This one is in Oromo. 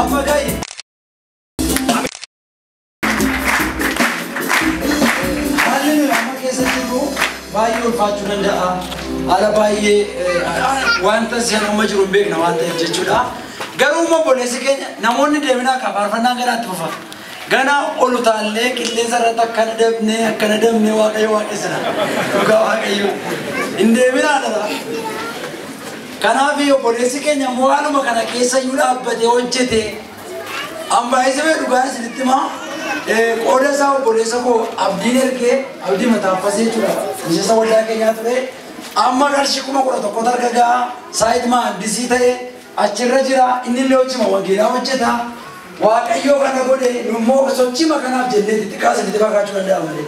amma ga'i haalli nuyi amma keessatti jiru baay'ee ulfaachuu danda'a haala baay'ee wanta seen amma jiru hin beekna waan ta'eef jechuudha garuu obboleessi keenya namoonni deeminaa faarfannaan garaatti fufa gana ol utaallee qilleensa irratti akkana dabnee waaqayyo waaqessina dhugaa waaqayyo hin deeminaa dhala kanaaf obboleessi keenya waanuma kana keessa iyyuu dhaabbatee hojjete ambaayisa mee dhugaa isinitti himaa qooda isaa obboleessa koo abdiin ergee abdii mataaffasee jechuudha miseensa waldaa keenyaa ture amma qarshii 11,000 argagaa saayit maandisii ta'e achirra jira inni illee hojima wangeelaa hojjeta waaqayyoo kana godhe immoo sochii makanaaf jennee xixiqqaa isinitti fakkaachuu danda'a malee